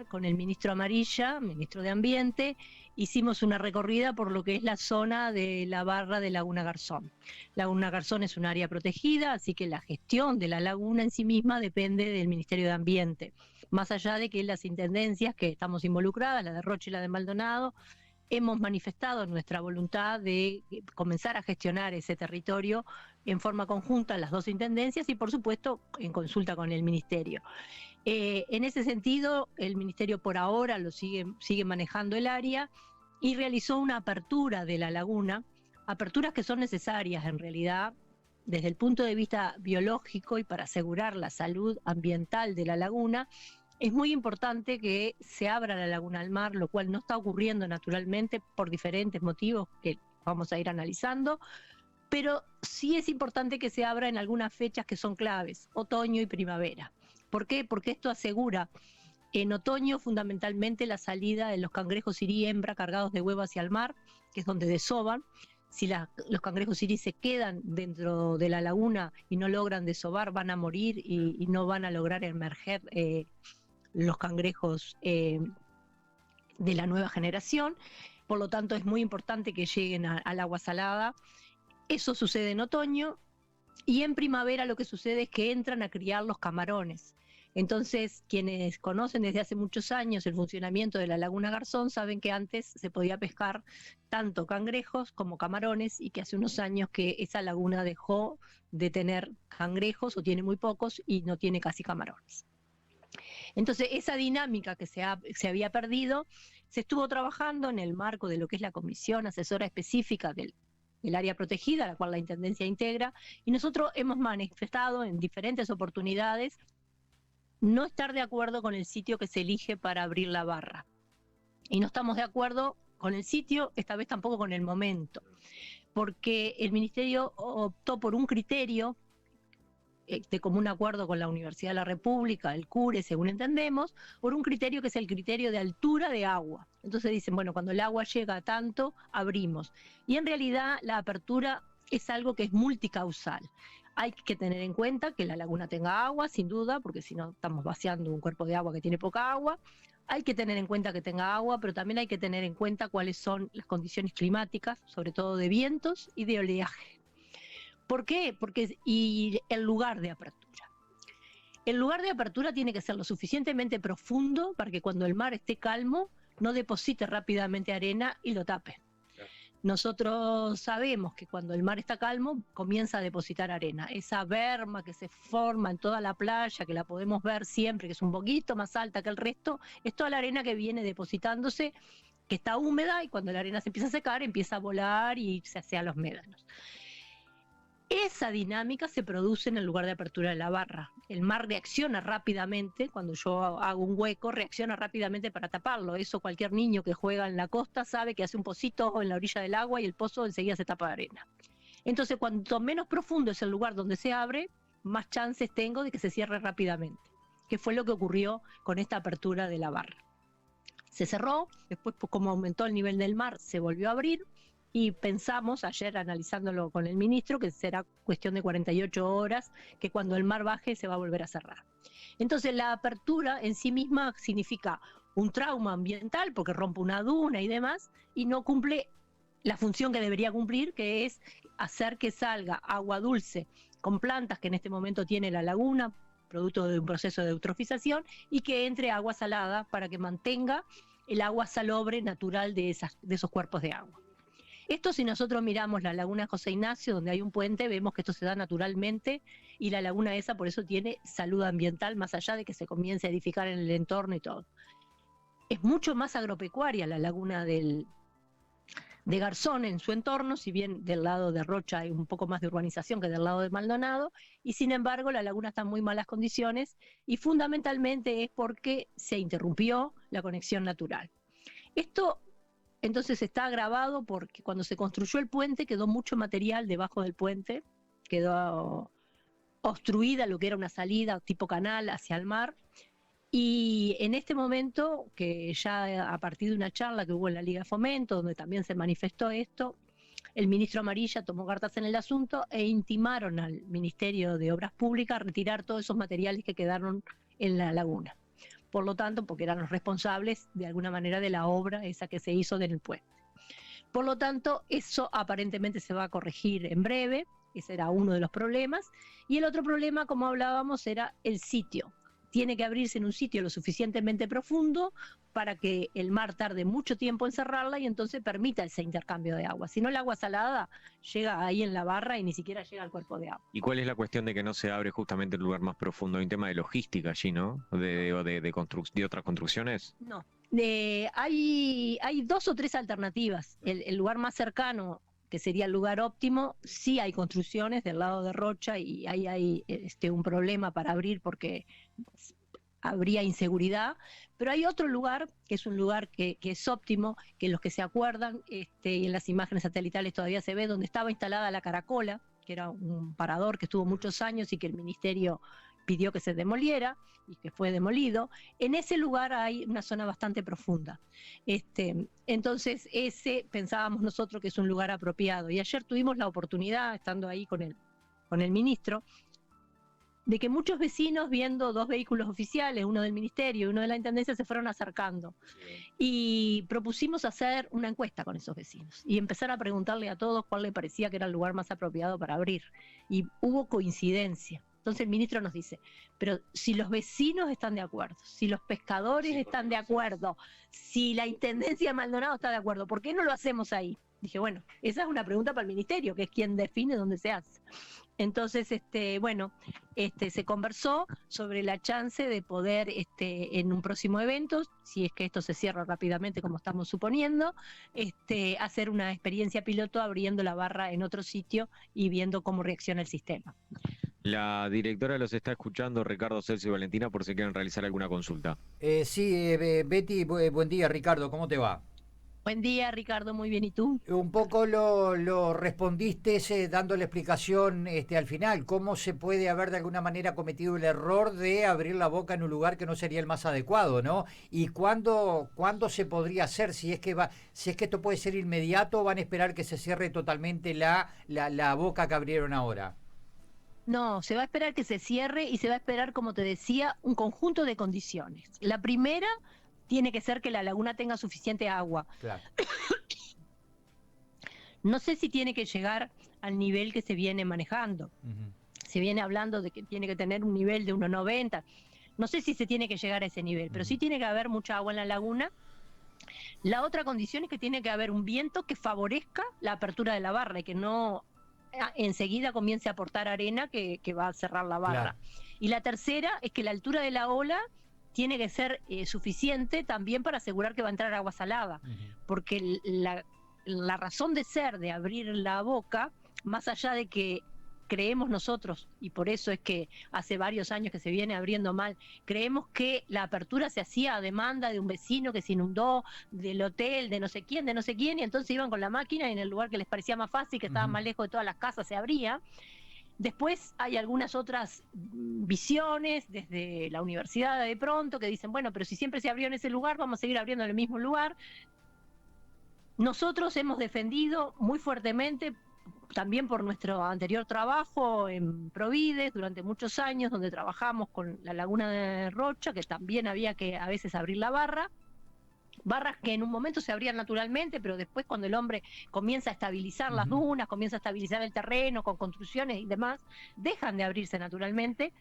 con el ministro Amarilla, ministro de Ambiente, hicimos una recorrida por lo que es la zona de la barra de Laguna Garzón. Laguna Garzón es un área protegida, así que la gestión de la laguna en sí misma depende del Ministerio de Ambiente. Más allá de que las intendencias que estamos involucradas, la de Rocha y la de Maldonado, hemos manifestado nuestra voluntad de comenzar a gestionar ese territorio en forma conjunta las dos intendencias y, por supuesto, en consulta con el Ministerio. En ese sentido, el Ministerio por ahora sigue manejando el área y realizó una apertura de la laguna, aperturas que son necesarias en realidad desde el punto de vista biológico y para asegurar la salud ambiental de la laguna. Es muy importante que se abra la laguna al mar, lo cual no está ocurriendo naturalmente por diferentes motivos que vamos a ir analizando, pero sí es importante que se abra en algunas fechas que son claves, otoño y primavera. ¿Por qué? Porque esto asegura en otoño fundamentalmente la salida de los cangrejos sirí hembra cargados de huevo hacia el mar, que es donde desovan. Si los cangrejos sirí se quedan dentro de la laguna y no logran desovar, van a morir y no van a lograr emerger los cangrejos de la nueva generación. Por lo tanto, es muy importante que lleguen al agua salada. Eso sucede en otoño. Y en primavera lo que sucede es que entran a criar los camarones. Entonces, quienes conocen desde hace muchos años el funcionamiento de la Laguna Garzón saben que antes se podía pescar tanto cangrejos como camarones y que hace unos años que esa laguna dejó de tener cangrejos o tiene muy pocos y no tiene casi camarones. Entonces, esa dinámica que se había perdido, se estuvo trabajando en el marco de lo que es la Comisión Asesora Específica del área protegida, la cual la Intendencia integra, y nosotros hemos manifestado en diferentes oportunidades no estar de acuerdo con el sitio que se elige para abrir la barra. Y no estamos de acuerdo con el sitio, esta vez tampoco con el momento, porque el Ministerio optó por un criterio de común acuerdo con la Universidad de la República, el CURE, según entendemos, por un criterio que es el criterio de altura de agua. Entonces dicen, bueno, cuando el agua llega a tanto, abrimos. Y en realidad la apertura es algo que es multicausal. Hay que tener en cuenta que la laguna tenga agua, sin duda, porque si no estamos vaciando un cuerpo de agua que tiene poca agua. Hay que tener en cuenta que tenga agua, pero también hay que tener en cuenta cuáles son las condiciones climáticas, sobre todo de vientos y de oleaje. ¿Por qué? Y el lugar de apertura. El lugar de apertura tiene que ser lo suficientemente profundo para que cuando el mar esté calmo no deposite rápidamente arena y lo tape. Nosotros sabemos que cuando el mar está calmo comienza a depositar arena. Esa berma que se forma en toda la playa, que la podemos ver siempre, que es un poquito más alta que el resto, es toda la arena que viene depositándose, que está húmeda, y cuando la arena se empieza a secar empieza a volar y se hace a los médanos. Esa dinámica se produce en el lugar de apertura de la barra. El mar reacciona rápidamente, cuando yo hago un hueco, reacciona rápidamente para taparlo. Eso cualquier niño que juega en la costa sabe que hace un pocito en la orilla del agua y el pozo enseguida se tapa de arena. Entonces, cuanto menos profundo es el lugar donde se abre, más chances tengo de que se cierre rápidamente, que fue lo que ocurrió con esta apertura de la barra. Se cerró, después como aumentó el nivel del mar, se volvió a abrir, y pensamos, ayer analizándolo con el ministro, que será cuestión de 48 horas, que cuando el mar baje se va a volver a cerrar. Entonces la apertura en sí misma significa un trauma ambiental, porque rompe una duna y demás, y no cumple la función que debería cumplir, que es hacer que salga agua dulce con plantas que en este momento tiene la laguna, producto de un proceso de eutrofización, y que entre agua salada para que mantenga el agua salobre natural de esos cuerpos de agua. Esto, si nosotros miramos la laguna José Ignacio, donde hay un puente, vemos que esto se da naturalmente, y la laguna esa por eso tiene salud ambiental, más allá de que se comience a edificar en el entorno y todo. Es mucho más agropecuaria la laguna de Garzón en su entorno, si bien del lado de Rocha hay un poco más de urbanización que del lado de Maldonado, y sin embargo la laguna está en muy malas condiciones, y fundamentalmente es porque se interrumpió la conexión natural. Esto entonces está agravado porque cuando se construyó el puente quedó mucho material debajo del puente, quedó obstruida lo que era una salida tipo canal hacia el mar, y en este momento, que ya a partir de una charla que hubo en la Liga de Fomento, donde también se manifestó esto, el ministro Amarilla tomó cartas en el asunto e intimaron al Ministerio de Obras Públicas a retirar todos esos materiales que quedaron en la laguna. por lo tanto, porque eran los responsables de alguna manera de la obra esa que se hizo del puente. Por lo tanto, eso aparentemente se va a corregir en breve, ese era uno de los problemas, y el otro problema, como hablábamos, era el sitio. Tiene que abrirse en un sitio lo suficientemente profundo para que el mar tarde mucho tiempo en cerrarla y entonces permita ese intercambio de agua. Si no, el agua salada llega ahí en la barra y ni siquiera llega al cuerpo de agua. ¿Y cuál es la cuestión de que no se abre justamente el lugar más profundo? Hay un tema de logística allí, ¿no? De otras construcciones. No. Hay 2 o 3 alternativas. El lugar más cercano, que sería el lugar óptimo, sí hay construcciones del lado de Rocha y ahí hay un problema para abrir porque habría inseguridad, pero hay otro lugar, que es un lugar que es óptimo, que los que se acuerdan, y en las imágenes satelitales todavía se ve, donde estaba instalada la Caracola, que era un parador que estuvo muchos años y que el ministerio pidió que se demoliera y que fue demolido. En ese lugar hay una zona bastante profunda. Entonces ese pensábamos nosotros que es un lugar apropiado. Y ayer tuvimos la oportunidad, estando ahí con el ministro, de que muchos vecinos, viendo 2 vehículos oficiales, uno del ministerio y uno de la intendencia, se fueron acercando. Y propusimos hacer una encuesta con esos vecinos y empezar a preguntarle a todos cuál le parecía que era el lugar más apropiado para abrir. Y hubo coincidencia. Entonces el ministro nos dice, pero si los vecinos están de acuerdo, si los pescadores están de acuerdo, si la intendencia de Maldonado está de acuerdo, ¿por qué no lo hacemos ahí? Dije, bueno, esa es una pregunta para el ministerio, que es quien define dónde se hace. Entonces, se conversó sobre la chance de poder, en un próximo evento, si es que esto se cierra rápidamente como estamos suponiendo, hacer una experiencia piloto abriendo la barra en otro sitio y viendo cómo reacciona el sistema. La directora los está escuchando, Ricardo, Celso y Valentina, por si quieren realizar alguna consulta. Sí, Betty, buen día, Ricardo, ¿cómo te va? Buen día, Ricardo, muy bien, ¿y tú? Un poco lo respondiste dando la explicación al final, cómo se puede haber de alguna manera cometido el error de abrir la boca en un lugar que no sería el más adecuado, ¿no? Y cuándo se podría hacer, si es que esto puede ser inmediato o van a esperar que se cierre totalmente la boca que abrieron ahora. No, se va a esperar que se cierre y se va a esperar, como te decía, un conjunto de condiciones. La primera tiene que ser que la laguna tenga suficiente agua. Claro. No sé si tiene que llegar al nivel que se viene manejando. Uh-huh. Se viene hablando de que tiene que tener un nivel de 1,90. No sé si se tiene que llegar a ese nivel, pero sí tiene que haber mucha agua en la laguna. La otra condición es que tiene que haber un viento que favorezca la apertura de la barra y que no enseguida comience a aportar arena que va a cerrar la barra. Claro. Y la tercera es que la altura de la ola tiene que ser suficiente también para asegurar que va a entrar agua salada, porque la razón de ser de abrir la boca, más allá de que creemos nosotros, y por eso es que hace varios años que se viene abriendo mal, creemos que la apertura se hacía a demanda de un vecino que se inundó, del hotel, de no sé quién, y entonces iban con la máquina y en el lugar que les parecía más fácil, que estaba más lejos de todas las casas, se abría. Después hay algunas otras visiones desde la universidad de pronto que dicen, bueno, pero si siempre se abrió en ese lugar, vamos a seguir abriendo en el mismo lugar. Nosotros hemos defendido muy fuertemente, también por nuestro anterior trabajo en Provides durante muchos años, donde trabajamos con la laguna de Rocha, que también había que a veces abrir la barra. Barras que en un momento se abrían naturalmente, pero después cuando el hombre comienza a estabilizar las dunas, comienza a estabilizar el terreno con construcciones y demás, dejan de abrirse naturalmente.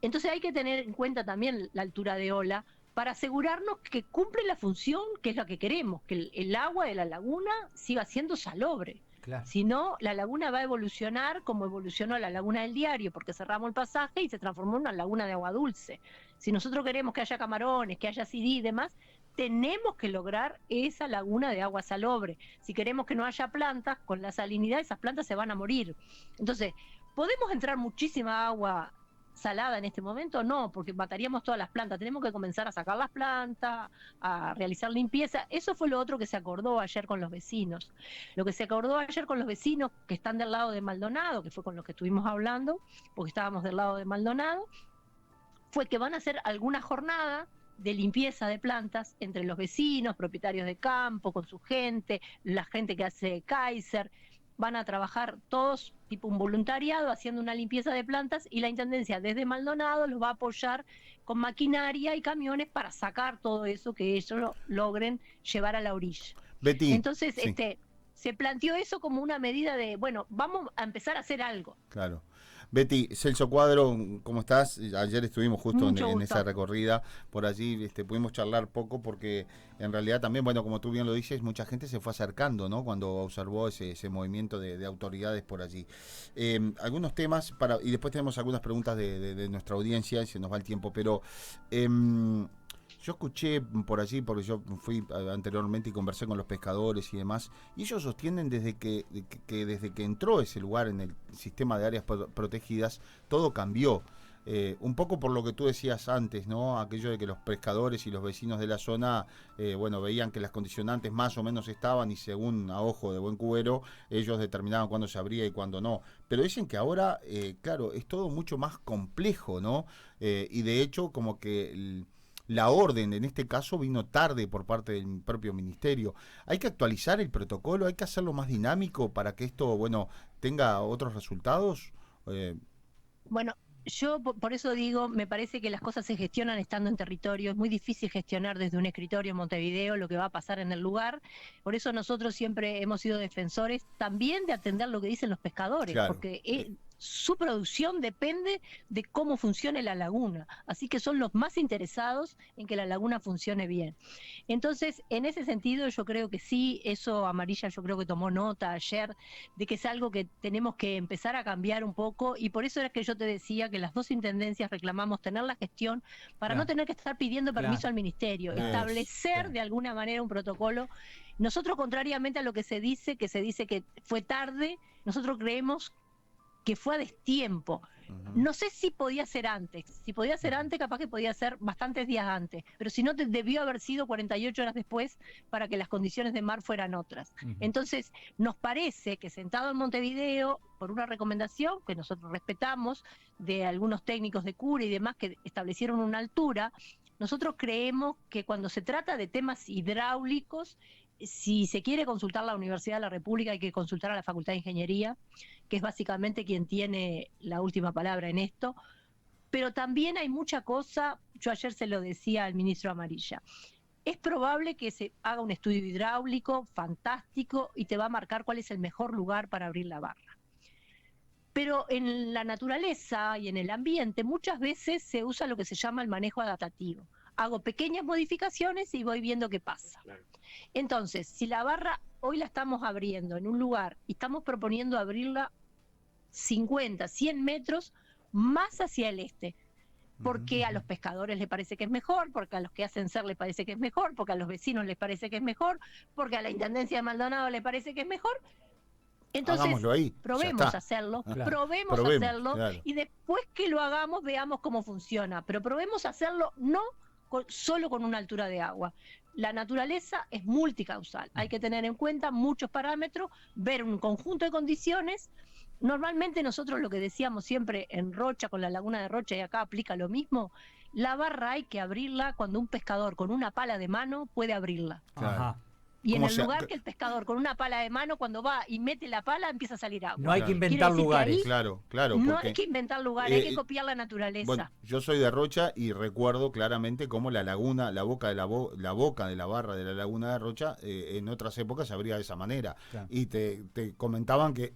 Entonces hay que tener en cuenta también la altura de ola para asegurarnos que cumple la función que es la que queremos, que el agua de la laguna siga siendo salobre. Claro. Si no, la laguna va a evolucionar como evolucionó la laguna del Diario, porque cerramos el pasaje y se transformó en una laguna de agua dulce. Si nosotros queremos que haya camarones, que haya sidí y demás, tenemos que lograr esa laguna de agua salobre. Si queremos que no haya plantas, con la salinidad esas plantas se van a morir. Entonces, ¿podemos entrar muchísima agua salada en este momento? No, porque mataríamos todas las plantas. Tenemos que comenzar a sacar las plantas, a realizar limpieza. Eso fue lo otro que se acordó ayer con los vecinos. Lo que se acordó ayer con los vecinos que están del lado de Maldonado, que fue con los que estuvimos hablando, porque estábamos del lado de Maldonado, fue que van a hacer alguna jornada de limpieza de plantas entre los vecinos, propietarios de campo, con su gente, la gente que hace Kaiser, van a trabajar todos tipo un voluntariado haciendo una limpieza de plantas y la Intendencia desde Maldonado los va a apoyar con maquinaria y camiones para sacar todo eso que ellos logren llevar a la orilla. Betty, Entonces, sí, se planteó eso como una medida de, bueno, vamos a empezar a hacer algo. claro. Betty, Celso Cuadro, ¿cómo estás? Ayer estuvimos justo Mucho en gusto. esa recorrida por allí, pudimos charlar poco porque en realidad también, bueno, como tú bien lo dices, mucha gente se fue acercando, ¿no? Cuando observó ese movimiento de autoridades por allí. Algunos temas, y después tenemos algunas preguntas de nuestra audiencia y se nos va el tiempo, pero... yo escuché por allí, porque yo fui anteriormente y conversé con los pescadores y demás, y ellos sostienen desde que entró ese lugar en el sistema de áreas protegidas, todo cambió. Un poco por lo que tú decías antes, ¿no? Aquello de que los pescadores y los vecinos de la zona, bueno, veían que las condicionantes más o menos estaban y según a ojo de buen cubero, ellos determinaban cuándo se abría y cuándo no. Pero dicen que ahora, claro, es todo mucho más complejo, ¿no? Y de hecho, como que... La orden, en este caso, vino tarde por parte del propio ministerio. ¿Hay que actualizar el protocolo? ¿Hay que hacerlo más dinámico para que esto, bueno, tenga otros resultados? Bueno, yo por eso digo, me parece que las cosas se gestionan estando en territorio. Es muy difícil gestionar desde un escritorio en Montevideo lo que va a pasar en el lugar. Por eso nosotros siempre hemos sido defensores también de atender lo que dicen los pescadores, Claro. porque su producción depende de cómo funcione la laguna. Así que son los más interesados en que la laguna funcione bien. Entonces, en ese sentido, yo creo que sí, eso Amarilla yo creo que tomó nota ayer, de que es algo que tenemos que empezar a cambiar un poco, y por eso era que yo te decía que las dos intendencias reclamamos tener la gestión para no tener que estar pidiendo permiso al ministerio, establecer de alguna manera un protocolo. Nosotros, contrariamente a lo que se dice que fue tarde, nosotros creemos que fue a destiempo. No sé si podía ser antes. Si podía ser antes, capaz que podía ser bastantes días antes. Pero si no, debió haber sido 48 horas después para que las condiciones de mar fueran otras. Entonces, nos parece que sentado en Montevideo, por una recomendación que nosotros respetamos, de algunos técnicos de Cura y demás que establecieron una altura, nosotros creemos que cuando se trata de temas hidráulicos, si se quiere consultar la Universidad de la República, hay que consultar a la Facultad de Ingeniería, que es básicamente quien tiene la última palabra en esto, pero también hay mucha cosa, yo ayer se lo decía al ministro Amarilla, es probable que se haga un estudio hidráulico fantástico y te va a marcar cuál es el mejor lugar para abrir la barra. Pero en la naturaleza y en el ambiente muchas veces se usa lo que se llama el manejo adaptativo. Hago pequeñas modificaciones y voy viendo qué pasa. Claro. Entonces, si la barra hoy la estamos abriendo en un lugar y estamos proponiendo abrirla 50, 100 metros más hacia el este, porque a los pescadores les parece que es mejor, porque a los que hacen ser les parece que es mejor, porque a los vecinos les parece que es mejor, porque a la Intendencia de Maldonado les parece que es mejor. Entonces, ahí, probemos hacerlo, probemos hacerlo, claro. Y después que lo hagamos, veamos cómo funciona. Pero probemos hacerlo no solo con una altura de agua. La naturaleza es multicausal, hay que tener en cuenta muchos parámetros, ver un conjunto de condiciones. Normalmente nosotros lo que decíamos siempre en Rocha, con la laguna de Rocha, y acá aplica lo mismo, la barra hay que abrirla cuando un pescador con una pala de mano puede abrirla. Ajá. Y en el lugar que el pescador con una pala de mano, cuando va y mete la pala, empieza a salir agua. No hay que inventar lugares. Claro. No hay que inventar lugares, hay que copiar la naturaleza. Bueno, yo soy de Rocha y recuerdo claramente cómo la laguna, la boca de la barra de la laguna de Rocha, en otras épocas se abría de esa manera. Claro. Y te comentaban que,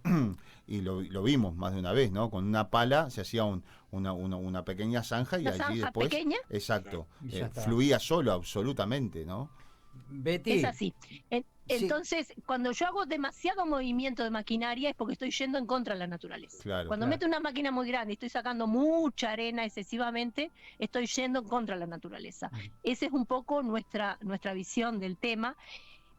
y lo vimos más de una vez, ¿no? Con una pala se hacía una pequeña zanja y allí después... pequeña. Exacto. Fluía solo, absolutamente, ¿no? Betty. Es así. Entonces, cuando yo hago demasiado movimiento de maquinaria es porque estoy yendo en contra de la naturaleza. Cuando meto una máquina muy grande y estoy sacando mucha arena excesivamente, estoy yendo en contra de la naturaleza. Esa es un poco nuestra visión del tema,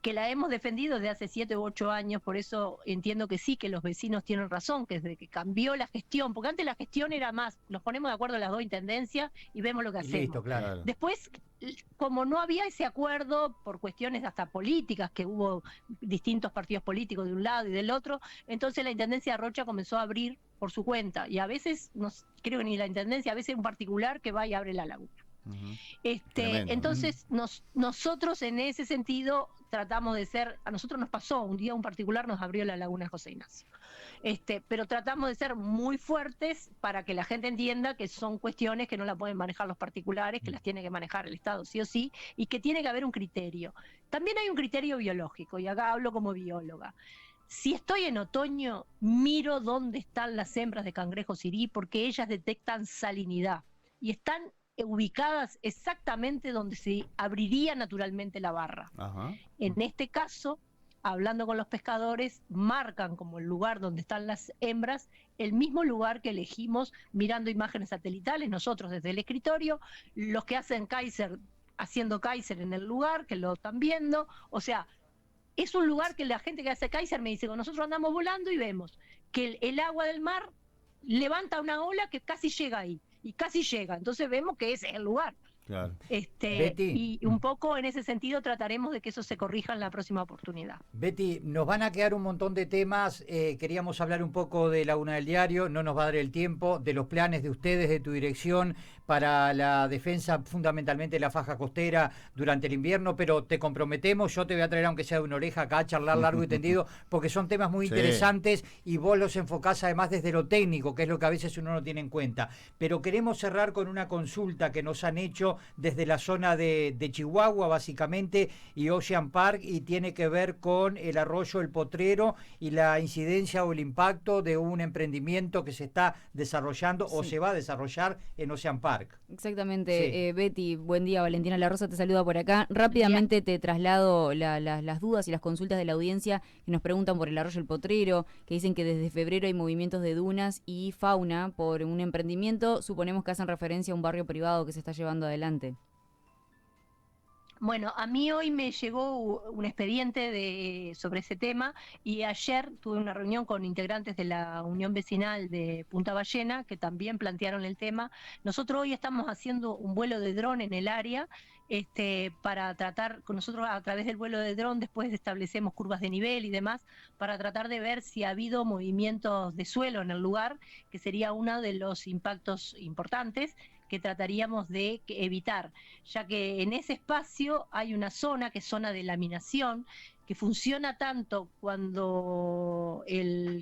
que la hemos defendido desde hace 7 u 8 años, por eso entiendo que sí, que los vecinos tienen razón, que desde que cambió la gestión, porque antes la gestión era más, nos ponemos de acuerdo las dos intendencias y vemos lo que hacemos. Listo, claro. Después, como no había ese acuerdo por cuestiones hasta políticas, que hubo distintos partidos políticos de un lado y del otro, entonces la Intendencia de Rocha comenzó a abrir por su cuenta, y a veces, creo que ni la Intendencia, a veces un particular que va y abre la laguna. Tremendo. Entonces, nosotros en ese sentido tratamos de ser, a nosotros nos pasó, un día un particular nos abrió la laguna José Ignacio. Pero tratamos de ser muy fuertes para que la gente entienda que son cuestiones que no la pueden manejar los particulares, que las tiene que manejar el Estado sí o sí, y que tiene que haber un criterio. También hay un criterio biológico, y acá hablo como bióloga. Si estoy en otoño, miro dónde están las hembras de cangrejo sirí, porque ellas detectan salinidad, y están ubicadas exactamente donde se abriría naturalmente la barra. Ajá. En este caso, hablando con los pescadores, marcan como el lugar donde están las hembras, el mismo lugar que elegimos mirando imágenes satelitales, nosotros desde el escritorio, los que hacen Kaiser, haciendo Kaiser en el lugar, que lo están viendo, o sea, es un lugar que la gente que hace Kaiser me dice, nosotros andamos volando y vemos que el agua del mar levanta una ola que casi llega ahí, y casi llega, entonces vemos que ese es el lugar. Claro. Betty. Y un poco en ese sentido trataremos de que eso se corrija en la próxima oportunidad. Betty, nos van a quedar un montón de temas, queríamos hablar un poco de Laguna del Diario, no nos va a dar el tiempo, de los planes de ustedes, de tu dirección para la defensa fundamentalmente de la faja costera durante el invierno, pero te comprometemos, yo te voy a traer aunque sea de una oreja acá a charlar largo y tendido, porque son temas muy interesantes y vos los enfocás además desde lo técnico, que es lo que a veces uno no tiene en cuenta. Pero queremos cerrar con una consulta que nos han hecho desde la zona de Chihuahua básicamente y Ocean Park, y tiene que ver con el arroyo El Potrero y la incidencia o el impacto de un emprendimiento que se está desarrollando o se va a desarrollar en Ocean Park. Exactamente. Betty, buen día. Valentina La Rosa te saluda por acá. Rápidamente te traslado las dudas y las consultas de la audiencia que nos preguntan por el arroyo El Potrero, que dicen que desde febrero hay movimientos de dunas y fauna por un emprendimiento. Suponemos que hacen referencia a un barrio privado que se está llevando adelante. Bueno, a mí hoy me llegó un expediente sobre ese tema, y ayer tuve una reunión con integrantes de la Unión Vecinal de Punta Ballena que también plantearon el tema. Nosotros hoy estamos haciendo un vuelo de dron en el área para tratar, con nosotros a través del vuelo de dron después establecemos curvas de nivel y demás para tratar de ver si ha habido movimientos de suelo en el lugar, que sería uno de los impactos importantes que trataríamos de evitar, ya que en ese espacio hay una zona que es zona de laminación, que funciona tanto cuando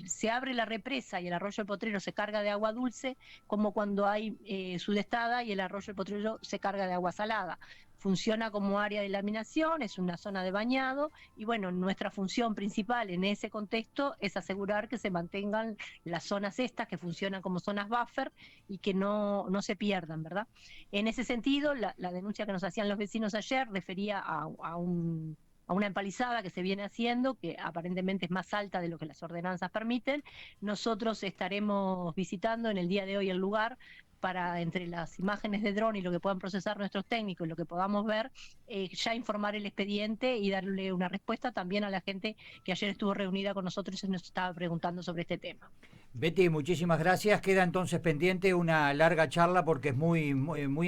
se abre la represa y el arroyo El Potrero se carga de agua dulce, como cuando hay sudestada y el arroyo El Potrero se carga de agua salada. Funciona como área de laminación, es una zona de bañado, y bueno, nuestra función principal en ese contexto es asegurar que se mantengan las zonas estas que funcionan como zonas buffer y que no se pierdan, ¿verdad? En ese sentido, la denuncia que nos hacían los vecinos ayer refería a una empalizada que se viene haciendo, que aparentemente es más alta de lo que las ordenanzas permiten. Nosotros estaremos visitando en el día de hoy el lugar para, entre las imágenes de dron y lo que puedan procesar nuestros técnicos y lo que podamos ver, ya informar el expediente y darle una respuesta también a la gente que ayer estuvo reunida con nosotros y nos estaba preguntando sobre este tema. Betty, muchísimas gracias. Queda entonces pendiente una larga charla porque es muy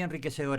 enriquecedora.